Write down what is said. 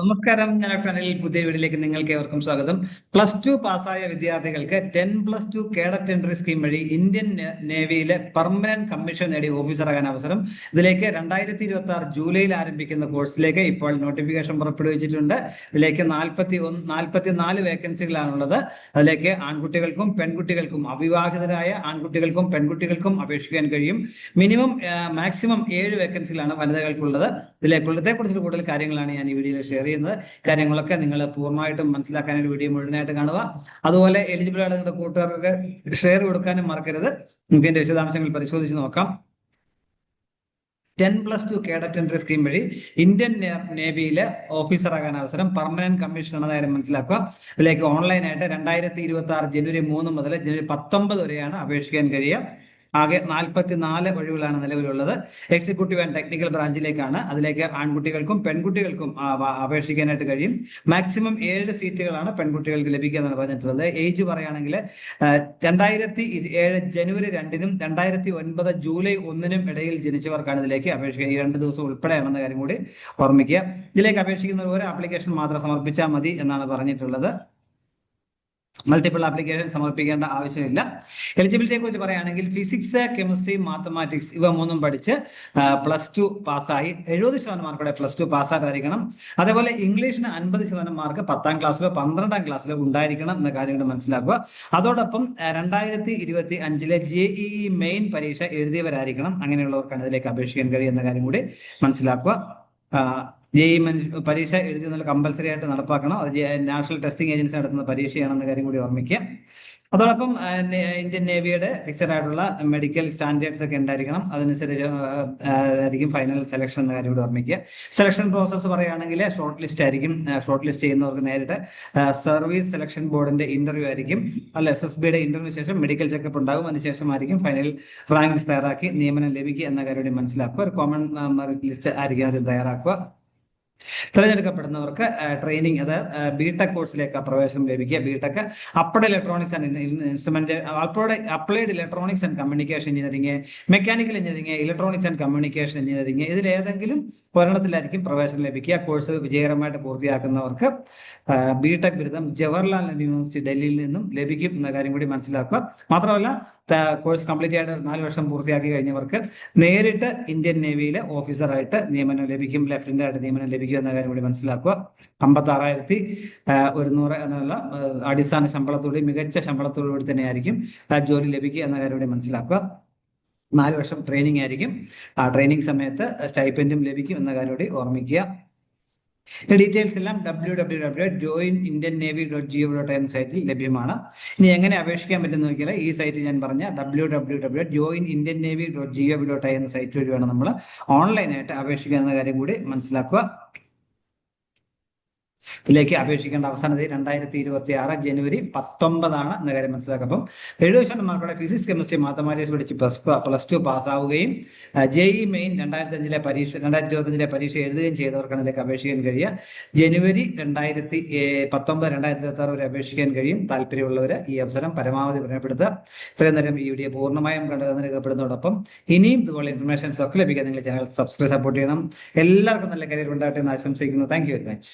നമസ്കാരം, ഞാൻ ഡോക്ടർ അനിൽ. പുതിയ വീഡിയോയിലേക്ക് നിങ്ങൾക്ക് ഏവർക്കും സ്വാഗതം. +2 പാസ്സായ വിദ്യാർത്ഥികൾക്ക് 10+2 കേഡറ്റ് എൻട്രി സ്കീം വഴി ഇന്ത്യൻ നേവിയിലെ പെർമനന്റ് കമ്മീഷൻ നേടി ഓഫീസറാകാൻ അവസരം. ഇതിലേക്ക് 2026 ജൂലൈയിൽ ആരംഭിക്കുന്ന കോഴ്സിലേക്ക് ഇപ്പോൾ നോട്ടിഫിക്കേഷൻ പുറപ്പെടുവിച്ചിട്ടുണ്ട്. ഇതിലേക്ക് 44 വേക്കൻസികളാണുള്ളത്. അതിലേക്ക് ആൺകുട്ടികൾക്കും പെൺകുട്ടികൾക്കും, അവിവാഹിതരായ ആൺകുട്ടികൾക്കും പെൺകുട്ടികൾക്കും അപേക്ഷിക്കാൻ കഴിയും. മാക്സിമം 7 വേക്കൻസികളാണ് വനിതകൾക്കുള്ളത്. ഇതേക്കുറിച്ച് കൂടുതൽ കാര്യങ്ങളാണ് ഞാൻ ഈ വീഡിയോയിൽ ഷെയർ ചെയ്യുന്നത്. കാര്യങ്ങളൊക്കെ നിങ്ങൾ പൂർണ്ണമായിട്ടും മനസ്സിലാക്കാനായിട്ട് വീഡിയോ മുഴുവനായിട്ട് കാണുക. അതുപോലെ എലിജിബിൾ ആയിട്ട് നിങ്ങളുടെ കൂട്ടുകാർക്ക് ഷെയർ കൊടുക്കാനും മറക്കരുത്. നമുക്ക് ഇതിന്റെ വിശദാംശങ്ങൾ പരിശോധിച്ച് നോക്കാം. 10+2 കേഡറ്റ് എൻട്രി സ്കീം വഴി ഇന്ത്യൻ നേവിയിലെ ഓഫീസറാകാൻ അവസരം. പെർമനന്റ് കമ്മീഷൻ എന്ന കാര്യം മനസ്സിലാക്കുക. ഇതിലേക്ക് ഓൺലൈനായിട്ട് 2026 ജനുവരി 3 മുതൽ ജനുവരി 19 വരെയാണ് അപേക്ഷിക്കാൻ കഴിയുക. ആകെ 44 ഒഴിവുകളാണ് നിലവിലുള്ളത്. എക്സിക്യൂട്ടീവ് ആൻഡ് ടെക്നിക്കൽ ബ്രാഞ്ചിലേക്കാണ്. അതിലേക്ക് ആൺകുട്ടികൾക്കും പെൺകുട്ടികൾക്കും അപേക്ഷിക്കാനായിട്ട് കഴിയും. മാക്സിമം 7 സീറ്റുകളാണ് പെൺകുട്ടികൾക്ക് ലഭിക്കുക എന്നാണ് പറഞ്ഞിട്ടുള്ളത്. ഏജ് പറയുകയാണെങ്കിൽ 2007 ജനുവരി 2-നും 2009 ജൂലൈ 1-നും ഇടയിൽ ജനിച്ചവർക്കാണ് ഇതിലേക്ക് അപേക്ഷിക്കുക. ഈ 2 ദിവസം ഉൾപ്പെടെയാണെന്ന കാര്യം കൂടി ഓർമ്മിക്കുക. ഇതിലേക്ക് അപേക്ഷിക്കുന്ന ഒരു ആപ്ലിക്കേഷൻ മാത്രം സമർപ്പിച്ചാൽ മതി എന്നാണ് പറഞ്ഞിട്ടുള്ളത്. മൾട്ടിപ്പിൾ ആപ്ലിക്കേഷൻ സമർപ്പിക്കേണ്ട ആവശ്യമില്ല. എലിജിബിലിറ്റിയെ കുറിച്ച് പറയുകയാണെങ്കിൽ ഫിസിക്സ്, കെമിസ്ട്രി, മാത്തമാറ്റിക്സ് ഇവ മൂന്നും പഠിച്ച് +2 പാസ്സായി 70% മാർക്കോടെ +2 പാസ്സായിട്ടായിരിക്കണം. അതേപോലെ ഇംഗ്ലീഷിന് 50% മാർക്ക് 10ാം ക്ലാസ്സിലോ 12ാം ക്ലാസ്സിലോ ഉണ്ടായിരിക്കണം എന്ന കാര്യം കൂടി മനസ്സിലാക്കുക. അതോടൊപ്പം 2025 JEE മെയിൻ പരീക്ഷ എഴുതിയവരായിരിക്കണം. അങ്ങനെയുള്ളവർക്കാണ് ഇതിലേക്ക് അപേക്ഷിക്കാൻ കഴിയുന്ന കാര്യം കൂടി മനസ്സിലാക്കുക. JEE പരീക്ഷ എഴുതുന്നത് കമ്പൽസറി ആയിട്ട് നടപ്പാക്കണം. അത് നാഷണൽ ടെസ്റ്റിംഗ് ഏജൻസി നടത്തുന്ന പരീക്ഷയാണെന്ന കാര്യം കൂടി ഓർമ്മിക്കുക. അതോടൊപ്പം ഇന്ത്യൻ നേവിയുടെ ഫിക്സഡ് ആയിട്ടുള്ള മെഡിക്കൽ സ്റ്റാൻഡേർഡ്സ് ഒക്കെ ഉണ്ടായിരിക്കണം. അതനുസരിച്ച് ആയിരിക്കും ഫൈനൽ സെലക്ഷൻ എന്ന കാര്യം കൂടി ഓർമ്മിക്കുക. സെലക്ഷൻ പ്രോസസ്സ് പറയുകയാണെങ്കിൽ ഷോർട്ട് ലിസ്റ്റ് ആയിരിക്കും. ഷോർട്ട് ലിസ്റ്റ് ചെയ്യുന്നവർക്ക് നേരിട്ട് സർവീസ് സെലക്ഷൻ ബോർഡിന്റെ ഇന്റർവ്യൂ ആയിരിക്കും. SSBയുടെ ഇന്റർവ്യൂ ശേഷം മെഡിക്കൽ ചെക്കപ്പ് ഉണ്ടാകും. അതിനുശേഷമായിരിക്കും ഫൈനൽ റാങ്ക് ലിസ്റ്റ് തയ്യാറാക്കി നിയമനം ലഭിക്കുക എന്ന കാര്യം കൂടി മനസ്സിലാക്കുക. ഒരു കോമൺ മെറിറ്റ് ലിസ്റ്റ് ആയിരിക്കും ആദ്യം തയ്യാറാക്കുക. തിരഞ്ഞെടുക്കപ്പെടുന്നവർക്ക് ട്രെയിനിങ്, അതായത് ബിടെക് കോഴ്സിലേക്ക് പ്രവേശനം ലഭിക്കുക. B Tech applied electronics and instrument, applied electronics and communication engineering, mechanical engineering, electronics and communication engineering ഇതിലേതെങ്കിലും ഒരെണ്ണത്തിലായിരിക്കും പ്രവേശനം ലഭിക്കുക. കോഴ്സ് വിജയകരമായിട്ട് പൂർത്തിയാക്കുന്നവർക്ക് ബിടെക് ബിരുദം ജവഹർലാൽ യൂണിവേഴ്സിറ്റി ഡൽഹിയിൽ നിന്നും ലഭിക്കും എന്ന കാര്യം കൂടി മനസ്സിലാക്കുക. മാത്രമല്ല കോഴ്സ് കംപ്ലീറ്റ് ആയിട്ട് 4 വർഷം പൂർത്തിയാക്കി കഴിഞ്ഞവർക്ക് നേരിട്ട് ഇന്ത്യൻ നേവിയിലെ ഓഫീസറായിട്ട് നിയമനം ലഭിക്കും. ലെഫ്റ്റനന്റ് ആയിട്ട് നിയമനം ലഭിക്കും എന്ന കാര്യം കൂടി മനസ്സിലാക്കുക. 56,100 എന്നുള്ള അടിസ്ഥാന ശമ്പളത്തോടെ, മികച്ച ശമ്പളത്തോടുകൂടി തന്നെയായിരിക്കും ജോലി ലഭിക്കുക എന്ന കാര്യം കൂടി മനസ്സിലാക്കുക. 4 വർഷം ട്രെയിനിങ് ആയിരിക്കും. ആ ട്രെയിനിങ് സമയത്ത് സ്റ്റൈപ്പൻഡും ലഭിക്കും എന്ന കാര്യം കൂടി ഓർമ്മിക്കുക. ഡീറ്റെയിൽസ് എല്ലാം www.joinindiannavy.gov.in സൈറ്റിൽ ലഭ്യമാണ്. ഇനി എങ്ങനെ അപേക്ഷിക്കാൻ പറ്റുന്ന നോക്കിയാൽ ഈ സൈറ്റ് ഞാൻ പറഞ്ഞ www.joinindiannavy.gov.in എന്ന സൈറ്റ് വഴി വേണം നമ്മൾ ഓൺലൈനായിട്ട് അപേക്ഷിക്കുക എന്ന കാര്യം കൂടി മനസ്സിലാക്കുക. ഇതിലേക്ക് അപേക്ഷിക്കേണ്ട അവസാന തീയതി 2026 ജനുവരി 19 എന്ന കാര്യം മനസ്സിലാക്കുക. അപ്പം 70% മാർക്കോടെ ഫിസിക്സ്, കെമിസ്ട്രി, മാത്തമാറ്റിക്സ് പഠിച്ച് +2 പാസ്സാവുകയും JEE മെയിൻ 2025 പരീക്ഷ എഴുതുകയും ചെയ്തവർക്കാണ് ഇതിലേക്ക് അപേക്ഷിക്കാൻ കഴിയുക. ജനുവരി 2019-2026 വരെ അപേക്ഷിക്കാൻ കഴിയും. താല്പര്യമുള്ളവർ ഈ അവസരം പരമാവധി പ്രയോജനപ്പെടുത്തുക. ഇത്രയും നേരം ഈ വീഡിയോ പൂർണ്ണമായും കണ്ടുതന്നതോടൊപ്പം ഇനിയും ഇതുപോലെ ഇൻഫർമേഷൻസ് ഒക്കെ ലഭിക്കാൻ നിങ്ങൾ ചാനൽ സപ്പോർട്ട് ചെയ്യണം. എല്ലാവർക്കും നല്ല കരിയർ ഉണ്ടാകട്ടെ എന്ന് ആശംസിക്കുന്നു. Thank you very much.